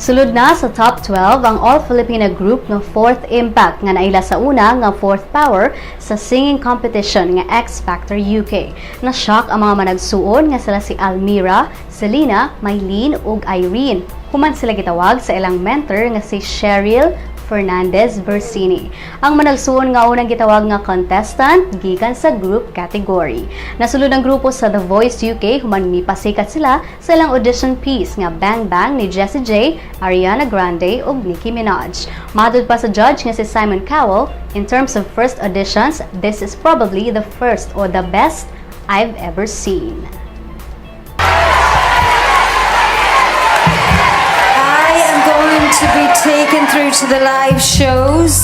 Sulod na sa top 12 ang all-Filipino group ng Fourth Impact nga naila sa una nga Fourth Power sa singing competition nga X Factor UK. Na-shock ang mga managsuon nga sila si Almira, Selena, Maylene ug Irene. Human sila gitawag sa ilang mentor nga si Cheryl Fernandez Versini. Ang managsuon nga unang gitawag nga contestant gikan sa group category. Nasulod ang grupo sa The Voice UK human mipasikat sila sa ilang audition piece nga Bang Bang ni Jessie J, Ariana Grande ug Nicki Minaj. Madud pa sa judge nga si Simon Cowell, in terms of first auditions, this is probably the first or the best I've ever seen. To be taken through to the live shows.